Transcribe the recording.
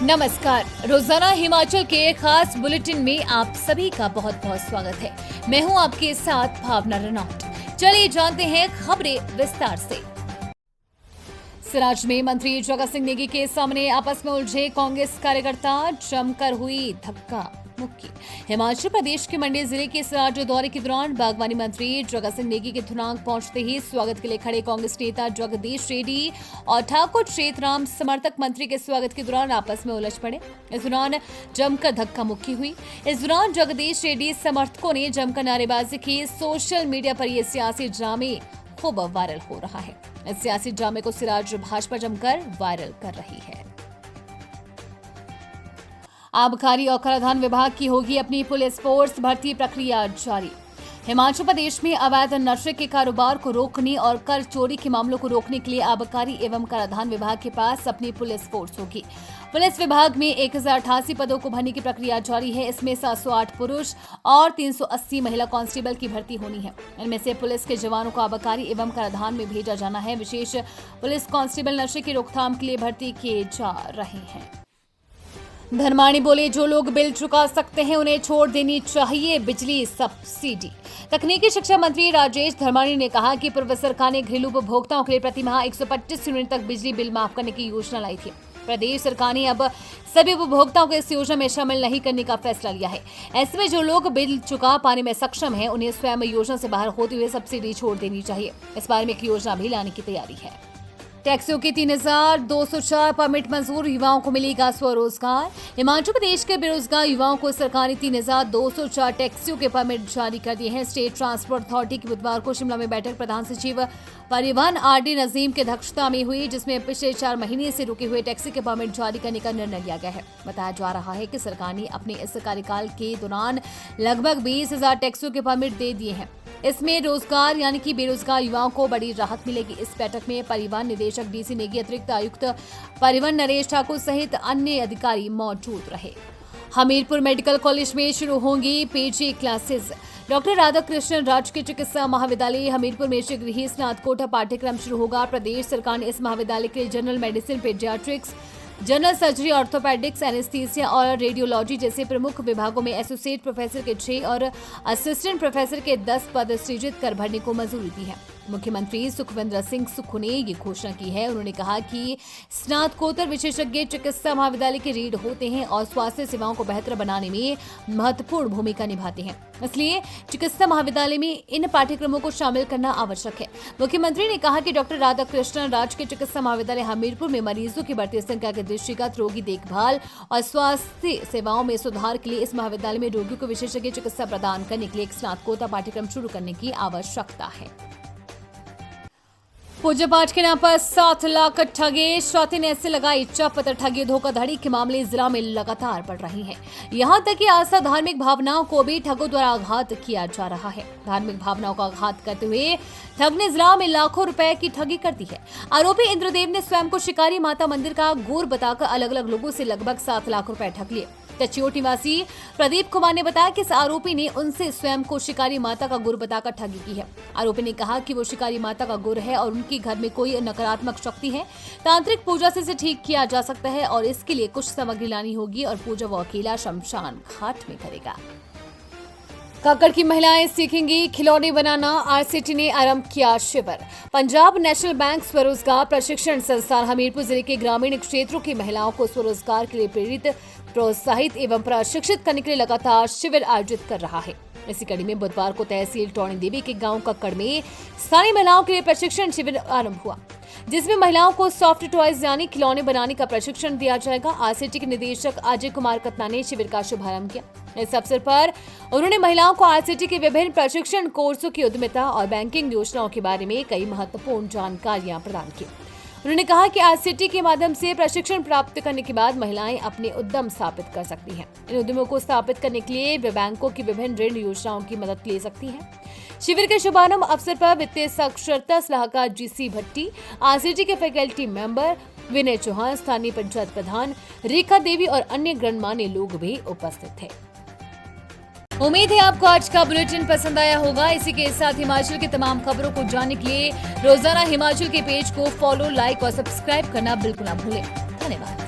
नमस्कार। रोजाना हिमाचल के खास बुलेटिन में आप सभी का बहुत बहुत स्वागत है। मैं हूं आपके साथ भावना रनौट। चलिए जानते हैं खबरें विस्तार से। सिराज में मंत्री जगत सिंह नेगी के सामने आपस में उलझे कांग्रेस कार्यकर्ता, जमकर हुई धक्का मुक्की। हिमाचल प्रदेश के मंडी जिले के सिराज दौरे के दौरान बागवानी मंत्री जगत सिंह नेगी के थुनाग पहुंचते ही स्वागत के लिए खड़े कांग्रेस नेता जगदीश रेड्डी और ठाकुर चेतराम समर्थक मंत्री के स्वागत के दौरान आपस में उलझ पड़े। इस दौरान जमकर धक्का मुक्की हुई। इस दौरान जगदीश रेड्डी समर्थकों ने जमकर नारेबाजी की। सोशल मीडिया पर यह सियासी ड्रामे खूब वायरल हो रहा है। इस सियासी ड्रामे को सिराज भाजपा जमकर वायरल कर रही है। आबकारी और कराधान विभाग की होगी अपनी पुलिस फोर्स, भर्ती प्रक्रिया जारी। हिमाचल प्रदेश में अवैध नशे के कारोबार को रोकने और कर चोरी के मामलों को रोकने के लिए आबकारी एवं कराधान विभाग के पास अपनी पुलिस फोर्स होगी। पुलिस विभाग में 1088 पदों को भरने की प्रक्रिया जारी है। इसमें 708 पुरुष और 380 महिला कांस्टेबल की भर्ती होनी है। इनमें से पुलिस के जवानों को आबकारी एवं कराधान में भेजा जाना है। विशेष पुलिस कांस्टेबल नशे की रोकथाम के लिए भर्ती किए जा रहे हैं। धर्माणी बोले, जो लोग बिल चुका सकते हैं उन्हें छोड़ देनी चाहिए बिजली सब्सिडी। तकनीकी शिक्षा मंत्री राजेश धर्माणी ने कहा कि पूर्व सरकार ने घरेलू उपभोक्ताओं के लिए प्रतिमाह 125 यूनिट तक बिजली बिल माफ करने की योजना लाई थी। प्रदेश सरकार ने अब सभी उपभोक्ताओं को इस योजना में शामिल नहीं करने का फैसला लिया है। ऐसे में जो लोग बिल चुका पाने में सक्षम हैं उन्हें स्वयं योजना से बाहर होते हुए सब्सिडी छोड़ देनी चाहिए। इस बारे में एक योजना भी लाने की तैयारी है। टैक्सियों के 3204 परमिट मंजूर, युवाओं को मिलेगा स्वरोजगार। हिमाचल प्रदेश के बेरोजगार युवाओं को सरकार ने 3204 टैक्सियों के परमिट जारी कर दिए हैं। स्टेट ट्रांसपोर्ट अथॉरिटी की बुधवार को शिमला में बैठक प्रधान सचिव परिवहन आरडी नजीम की अध्यक्षता में हुई, जिसमें पिछले 4 महीने से रुके हुए टैक्सी के परमिट जारी करने का निर्णय लिया गया है। बताया जा रहा है कि सरकार ने अपने इस कार्यकाल के दौरान लगभग 20,000 टैक्सियों के परमिट दे दिए हैं। इसमें रोजगार यानी कि बेरोजगार युवाओं को बड़ी राहत मिलेगी। इस बैठक में परिवहन निदेशक डीसी नेगी, अतिरिक्त आयुक्त परिवहन नरेश ठाकुर सहित अन्य अधिकारी मौजूद रहे। हमीरपुर मेडिकल कॉलेज में शुरू होंगी पीजी क्लासेस। डॉक्टर राधाकृष्णन राजकीय चिकित्सा महाविद्यालय हमीरपुर में शीघ्र ही स्नातकोत्तर पाठ्यक्रम शुरू होगा। प्रदेश सरकार ने इस महाविद्यालय के general medicine, paediatrics, general surgery, orthopaedics, anaesthesia और रेडियोलॉजी जैसे प्रमुख विभागों में एसोसिएट प्रोफेसर के 6 और असिस्टेंट प्रोफेसर के 10 पद सृजित कर भरने को मंजूरी दी है। मुख्यमंत्री सुखविंदर सिंह सुक्खू ने ये घोषणा की है। उन्होंने कहा कि स्नातकोत्तर विशेषज्ञ चिकित्सा महाविद्यालय के रीढ़ होते हैं और स्वास्थ्य सेवाओं को बेहतर बनाने में महत्वपूर्ण भूमिका निभाते हैं। इसलिए चिकित्सा महाविद्यालय में इन पाठ्यक्रमों को शामिल करना आवश्यक है। मुख्यमंत्री ने कहा कि डॉक्टर राधाकृष्णन राजकीय चिकित्सा महाविद्यालय हमीरपुर में मरीजों की बढ़ती संख्या के दृष्टिगत रोगी देखभाल और स्वास्थ्य सेवाओं में सुधार के लिए इस महाविद्यालय में रोगियों को विशेषज्ञ चिकित्सा प्रदान करने के लिए एक स्नातकोत्तर पाठ्यक्रम शुरू करने की आवश्यकता है। पूजा पाठ के नाम पर 7 लाख ठगे, स्वाति ने ऐसे लगाई चौपट। ठगी धोखाधड़ी के मामले जिला में लगातार बढ़ रही हैं। यहाँ तक कि आस्था धार्मिक भावनाओं को भी ठगों द्वारा आघात किया जा रहा है। धार्मिक भावनाओं का आघात करते हुए ठग ने जिला में लाखों रुपए की ठगी कर दी है। आरोपी इंद्रदेव ने स्वयं को शिकारी माता मंदिर का गुर बताकर अलग अलग लोगों से लगभग 7 लाख रुपए ठग लिए। कचियोट निवासी प्रदीप कुमार ने बताया कि इस आरोपी ने उनसे स्वयं को शिकारी माता का गुर बताकर ठगी की है। आरोपी ने कहा कि वो शिकारी माता का गुर है और उनके घर में कोई नकारात्मक शक्ति है। तांत्रिक पूजा से इसे ठीक किया जा सकता है और इसके लिए कुछ सामग्री लानी होगी और पूजा वो अकेला शमशान घाट में करेगा। काकड़ की महिलाएं सीखेंगी खिलौने बनाना, आरसीटी ने आरंभ किया शिविर। पंजाब नेशनल बैंक स्वरोजगार प्रशिक्षण संस्थान हमीरपुर जिले के ग्रामीण क्षेत्रों की महिलाओं को स्वरोजगार के लिए प्रेरित, प्रोत्साहित एवं प्रशिक्षित करने के लिए लगातार शिविर आयोजित कर रहा है। इसी कड़ी में बुधवार को तहसील टौणी देवी के गांव कक्कड़ में स्थानीय महिलाओं के लिए प्रशिक्षण शिविर आरंभ हुआ, जिसमें महिलाओं को सॉफ्ट टॉयज यानी खिलौने बनाने का प्रशिक्षण दिया जाएगा। आरसीटी के निदेशक अजय कुमार कतना ने शिविर का शुभारंभ किया। इस अवसर पर उन्होंने महिलाओं को आरसीटी के विभिन्न प्रशिक्षण कोर्सों की उद्यमिता और बैंकिंग योजनाओं के बारे में कई महत्वपूर्ण जानकारियां प्रदान की। उन्होंने कहा कि आरसीटी के माध्यम से प्रशिक्षण प्राप्त करने के बाद महिलाएं अपने उद्यम स्थापित कर सकती हैं। इन उद्यमों को स्थापित करने के लिए वे बैंकों की विभिन्न ऋण योजनाओं की मदद ले सकती हैं। शिविर के शुभारंभ अवसर पर वित्तीय साक्षरता सलाहकार जीसी भट्टी, आरसीटी के फैकल्टी मेंबर विनय चौहान, स्थानीय पंचायत प्रधान रेखा देवी और अन्य गणमान्य लोग भी उपस्थित थे। उम्मीद है आपको आज का बुलेटिन पसंद आया होगा। इसी के साथ हिमाचल की तमाम खबरों को जानने के लिए रोजाना हिमाचल के पेज को फॉलो, लाइक और सब्सक्राइब करना बिल्कुल ना भूलें। धन्यवाद।